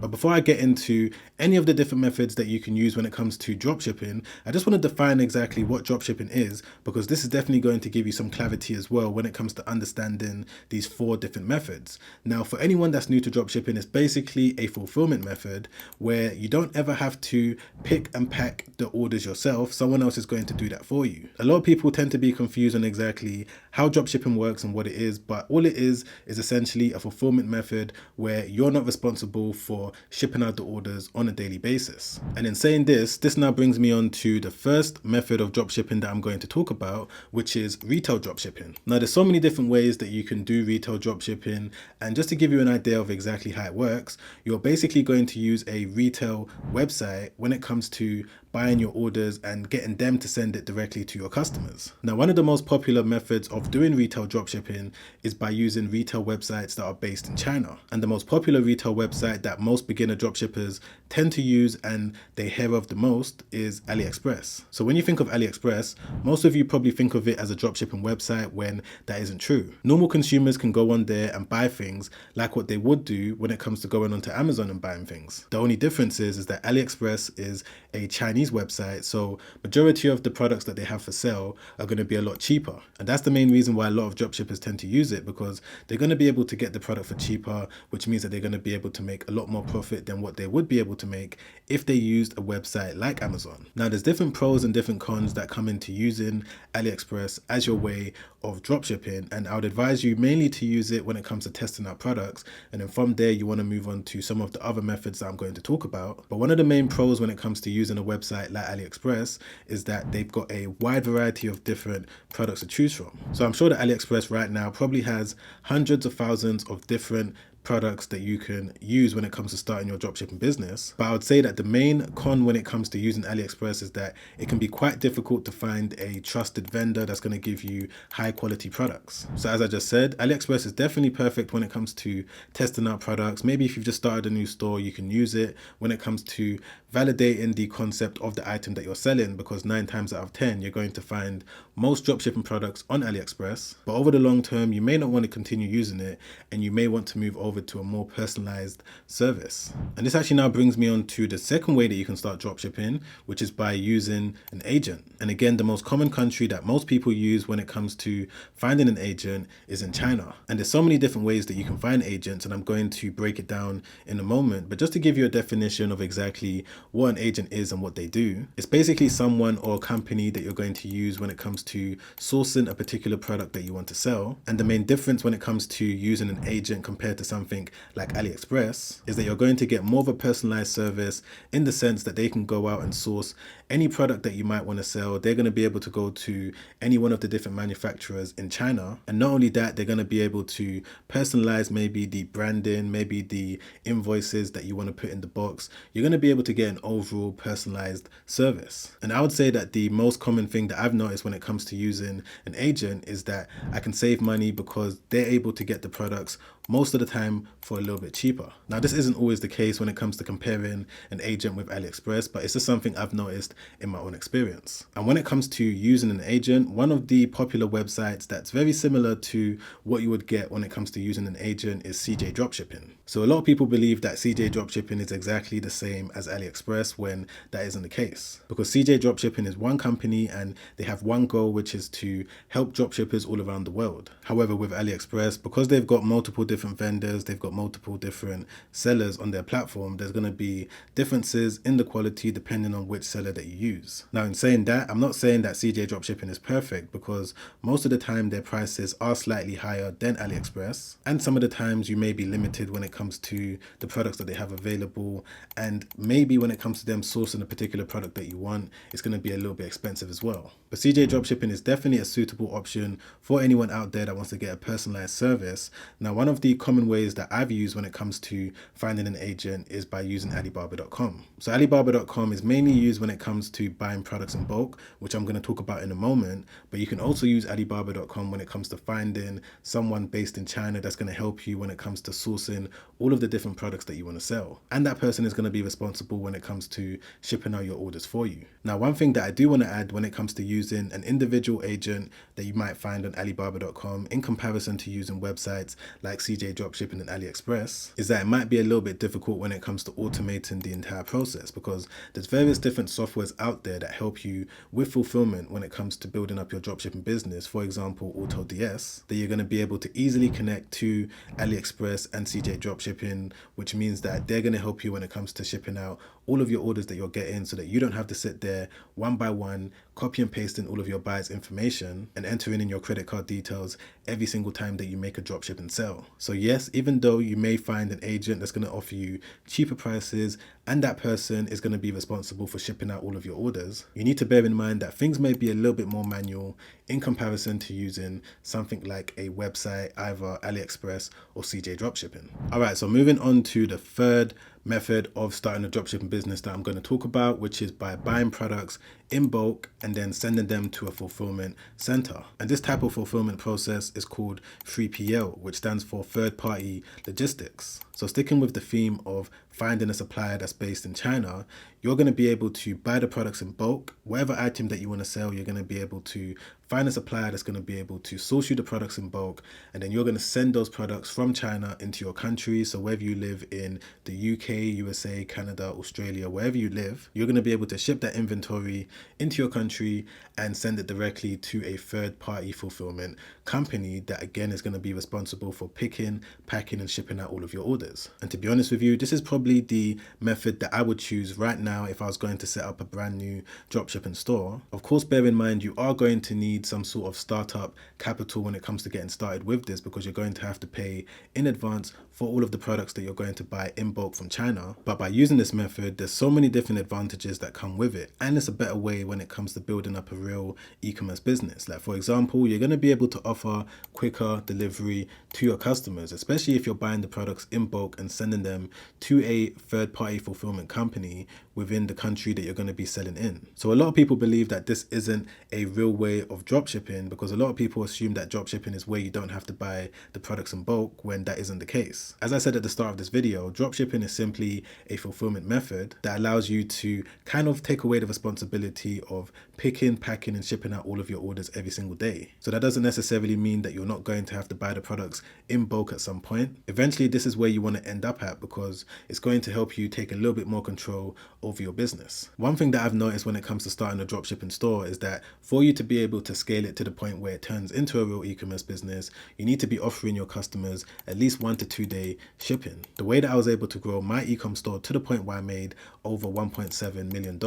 But before I get into any of the different methods that you can use when it comes to dropshipping, I just want to define exactly what dropshipping is, because this is definitely going to give you some clarity as well when it comes to understanding these 4 different methods. Now, for anyone that's new to dropshipping, it's basically a fulfillment method where you don't ever have to pick and pack the orders yourself. Someone else is going to do that for you. A lot of people tend to be confused on exactly how dropshipping works and what it is, but all it is essentially a fulfillment method where you're not responsible for shipping out the orders on a daily basis. And in saying this now brings me on to the first method of dropshipping that I'm going to talk about, which is retail dropshipping. Now, there's so many different ways that you can do retail dropshipping, and just to give you an idea of exactly how it works, you're basically going to use a retail website when it comes to buying your orders and getting them to send it directly to your customers. Now, one of the most popular methods of doing retail dropshipping is by using retail websites that are based in China. And the most popular retail website that most beginner dropshippers tend to use and they hear of the most is AliExpress. So when you think of AliExpress, most of you probably think of it as a dropshipping website, when that isn't true. Normal consumers can go on there and buy things like what they would do when it comes to going onto Amazon and buying things. The only difference is that AliExpress is a Chinese website, so majority of the products that they have for sale are going to be a lot cheaper. And that's the main reason why a lot of dropshippers tend to use it, because they're going to be able to get the product for cheaper, which means that they're going to be able to make a lot more profit than what they would be able to make if they used a website like Amazon. Now, there's different pros and different cons that come into using AliExpress as your way of dropshipping, and I would advise you mainly to use it when it comes to testing out products, and then from there you want to move on to some of the other methods that I'm going to talk about. But one of the main pros when it comes to using a website like AliExpress is that they've got a wide variety of different products to choose from. So I'm sure that AliExpress right now probably has hundreds of thousands of different products that you can use when it comes to starting your dropshipping business. But I would say that the main con when it comes to using AliExpress is that it can be quite difficult to find a trusted vendor that's going to give you high quality products. So as I just said, AliExpress is definitely perfect when it comes to testing out products. Maybe if you've just started a new store, you can use it when it comes to validating the concept of the item that you're selling, because 9 times out of 10 you're going to find most dropshipping products on AliExpress. But over the long term, you may not want to continue using it, and you may want to move over to a more personalized service. And this actually now brings me on to the second way that you can start dropshipping, which is by using an agent. And again, the most common country that most people use when it comes to finding an agent is in China. And there's so many different ways that you can find agents, and I'm going to break it down in a moment. But just to give you a definition of exactly what an agent is and what they do, it's basically someone or company that you're going to use when it comes to sourcing a particular product that you want to sell. And the main difference when it comes to using an agent compared to something like AliExpress is that you're going to get more of a personalized service, in the sense that they can go out and source any product that you might want to sell. They're going to be able to go to any one of the different manufacturers in China. And not only that, they're going to be able to personalize maybe the branding, maybe the invoices that you want to put in the box. You're going to be able to get an overall personalized service. And I would say that the most common thing that I've noticed when it comes to using an agent is that I can save money, because they're able to get the products most of the time for a little bit cheaper. Now, this isn't always the case when it comes to comparing an agent with AliExpress, but it's just something I've noticed in my own experience. And when it comes to using an agent, one of the popular websites that's very similar to what you would get when it comes to using an agent is CJ Dropshipping. So a lot of people believe that CJ Dropshipping is exactly the same as AliExpress, when that isn't the case. Because CJ Dropshipping is one company and they have one goal, which is to help dropshippers all around the world. However, with AliExpress, because they've got multiple different vendors, they've got multiple different sellers on their platform, there's going to be differences in the quality depending on which seller that you use. Now, in saying that, I'm not saying that CJ Dropshipping is perfect, because most of the time their prices are slightly higher than AliExpress, and some of the times you may be limited when it comes to the products that they have available, and maybe when it comes to them sourcing a particular product that you want, it's going to be a little bit expensive as well. But CJ Dropshipping is definitely a suitable option for anyone out there that wants to get a personalized service. Now, one of the common ways that I've used when it comes to finding an agent is by using Alibaba.com. So Alibaba.com is mainly used when it comes to buying products in bulk, which I'm going to talk about in a moment, but you can also use Alibaba.com when it comes to finding someone based in China that's going to help you when it comes to sourcing all of the different products that you want to sell. And that person is going to be responsible when it comes to shipping out your orders for you. Now, one thing that I do want to add when it comes to using an individual agent that you might find on Alibaba.com in comparison to using websites like CJ CJ Dropshipping and AliExpress is that it might be a little bit difficult when it comes to automating the entire process, because there's various different softwares out there that help you with fulfillment when it comes to building up your dropshipping business. For example, AutoDS, that you're going to be able to easily connect to AliExpress and CJ Dropshipping, which means that they're going to help you when it comes to shipping out all of your orders that you're getting, so that you don't have to sit there one by one, copy and pasting all of your buyer's information and entering in your credit card details every single time that you make a dropshipping sale. So yes, even though you may find an agent that's going to offer you cheaper prices and that person is going to be responsible for shipping out all of your orders, you need to bear in mind that things may be a little bit more manual in comparison to using something like a website, either AliExpress or CJ Dropshipping. All right, so moving on to the third method of starting a dropshipping business that I'm going to talk about, which is by buying products in bulk and then sending them to a fulfillment center. And this type of fulfillment process is called 3PL, which stands for third party logistics. So sticking with the theme of finding a supplier that's based in China, you're going to be able to buy the products in bulk. Whatever item that you want to sell, you're going to be able to find a supplier that's going to be able to source you the products in bulk, and then you're going to send those products from China into your country. So whether you live in the UK, USA, Canada, Australia, wherever you live, you're going to be able to ship that inventory into your country and send it directly to a third party fulfillment company that again is going to be responsible for picking, packing and shipping out all of your orders. And to be honest with you, this is probably the method that I would choose right now if I was going to set up a brand new dropshipping store. Of course, bear in mind you are going to need some sort of startup capital when it comes to getting started with this, because you're going to have to pay in advance for all of the products that you're going to buy in bulk from China. But by using this method, there's so many different advantages that come with it, and it's a better way when it comes to building up a real e-commerce business. Like for example, you're going to be able to offer quicker delivery to your customers, especially if you're buying the products in bulk and sending them to a third party fulfillment company within the country that you're going to be selling in. So a lot of people believe that this isn't a real way of dropshipping, because a lot of people assume that dropshipping is where you don't have to buy the products in bulk, when that isn't the case. As I said at the start of this video, dropshipping is simply a fulfillment method that allows you to kind of take away the responsibility of picking, packing and shipping out all of your orders every single day. So that doesn't necessarily mean that you're not going to have to buy the products in bulk at some point. Eventually, this is where you want to end up at, because it's going to help you take a little bit more control over your business. One thing that I've noticed when it comes to starting a dropshipping store is that for you to be able to scale it to the point where it turns into a real e-commerce business, you need to be offering your customers at least 1 to 2 day shipping. The way that I was able to grow my e-com store to the point where I made over $1.7 million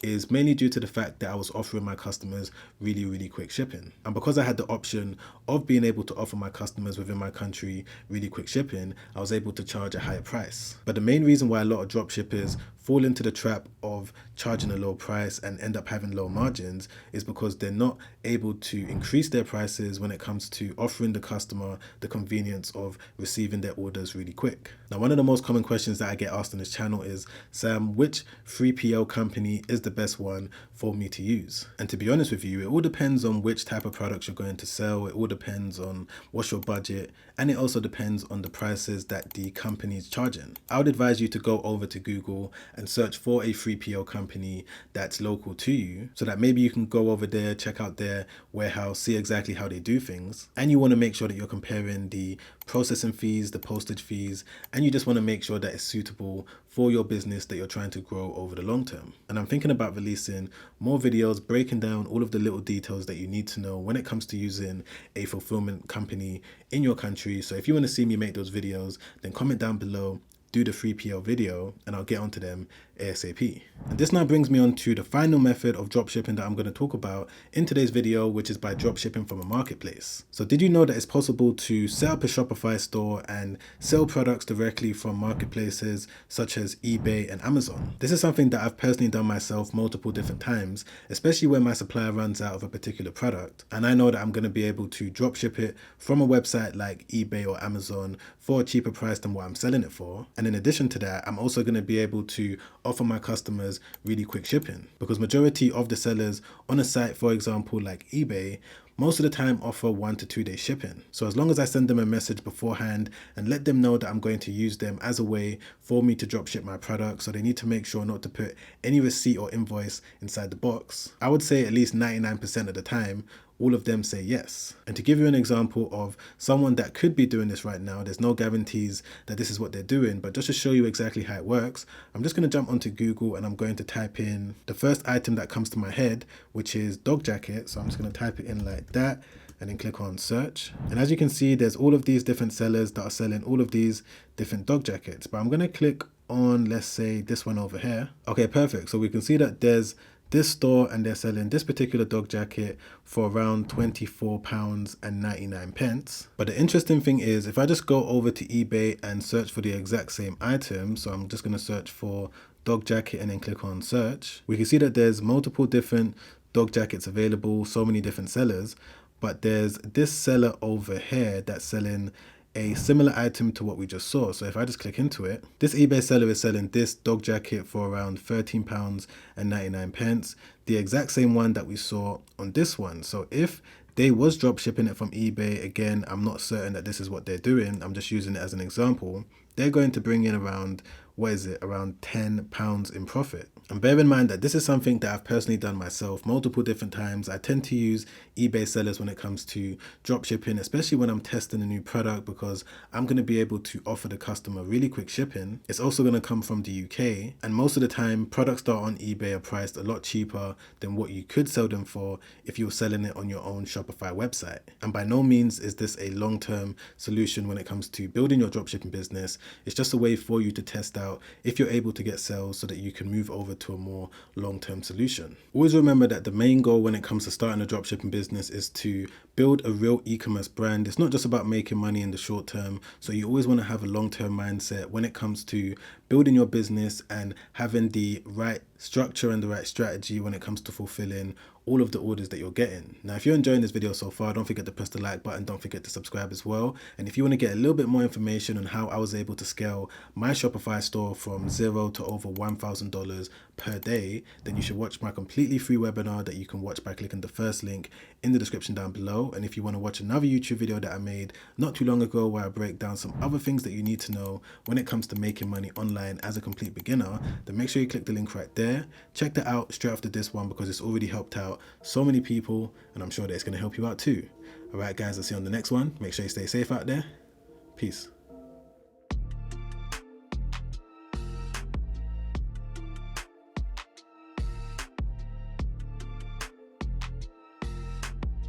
is mainly due to the fact that I was offering my customers really quick shipping. And because I had the option of being able to offer my customers within my country really quick shipping, I was able to charge a higher price. But the main reason why a lot of dropshippers fall into the trap of charging a low price and end up having low margins is because they're not able to increase their prices when it comes to offering the customer the convenience of receiving their orders really quick. Now, one of the most common questions that I get asked on this channel is, Sam, which 3PL company is the best one for me to use? And to be honest with you, it all depends on which type of products you're going to sell. It all depends on what's your budget, and it also depends on the prices that the company is charging. I would advise you to go over to Google and search for a 3PL company that's local to you, so that maybe you can go over there, check out their warehouse, see exactly how they do things. And you want to make sure that you're comparing the processing fees, the postage fees, and you just want to make sure that it's suitable for your business that you're trying to grow over the long term. And I'm thinking about releasing more videos breaking down all of the little details that you need to know when it comes to using a fulfillment company in your country. So if you want to see me make those videos, then comment down below, do the 3PL video, and I'll get onto them ASAP. And this now brings me on to the final method of dropshipping that I'm going to talk about in today's video, which is by dropshipping from a marketplace. So did you know that it's possible to set up a Shopify store and sell products directly from marketplaces such as eBay and Amazon? This is something that I've personally done myself multiple different times, especially when my supplier runs out of a particular product, and I know that I'm going to be able to dropship it from a website like eBay or Amazon for a cheaper price than what I'm selling it for. And in addition to that, I'm also going to be able to offer my customers really quick shipping, because majority of the sellers on a site, for example, like eBay, most of the time offer 1 to 2 day shipping. So as long as I send them a message beforehand and let them know that I'm going to use them as a way for me to drop ship my product, so they need to make sure not to put any receipt or invoice inside the box, I would say at least 99% of the time, all of them say yes. And to give you an example of someone that could be doing this right now, there's no guarantees that this is what they're doing, but just to show you exactly how it works, I'm just going to jump onto Google and I'm going to type in the first item that comes to my head, which is dog jacket. So I'm just going to type it in like that and then click on search. And as you can see, there's all of these different sellers that are selling all of these different dog jackets, but I'm going to click on, let's say, this one over here. Okay, perfect. So we can see that there's this store and they're selling this particular dog jacket for around £24.99. But the interesting thing is, if I just go over to eBay and search for the exact same item, so I'm just going to search for dog jacket and then click on search, we can see that there's multiple different dog jackets available, so many different sellers, but there's this seller over here that's selling a similar item to what we just saw. So if I just click into it, this eBay seller is selling this dog jacket for around £13.99, the exact same one that we saw on this one. So if they was drop shipping it from eBay, again, I'm not certain that this is what they're doing, I'm just using it as an example, they're going to bring in around, what is it, around £10 in profit. And bear in mind that this is something that I've personally done myself multiple different times. I tend to use eBay sellers when it comes to drop shipping, especially when I'm testing a new product, because I'm going to be able to offer the customer really quick shipping. It's also going to come from the UK, and most of the time products that are on eBay are priced a lot cheaper than what you could sell them for if you were selling it on your own Shopify website. And by no means is this a long-term solution when it comes to building your dropshipping business. It's just a way for you to test out if you're able to get sales so that you can move over to a more long-term solution. Always remember that the main goal when it comes to starting a dropshipping business is to build a real e-commerce brand. It's not just about making money in the short term. So you always want to have a long-term mindset when it comes to building your business and having the right structure and the right strategy when it comes to fulfilling all of the orders that you're getting. Now, if you're enjoying this video so far, don't forget to press the like button, don't forget to subscribe as well. And if you want to get a little bit more information on how I was able to scale my Shopify store from $0 to over $1,000 per day, then you should watch my completely free webinar that you can watch by clicking the first link in the description down below. And if you want to watch another YouTube video that I made not too long ago where I break down some other things that you need to know when it comes to making money online as a complete beginner, then make sure you click the link right there. Check that out straight after this one because it's already helped out so many people and I'm sure that it's going to help you out too. All right, guys, I'll see you on the next one. Make sure you stay safe out there. Peace.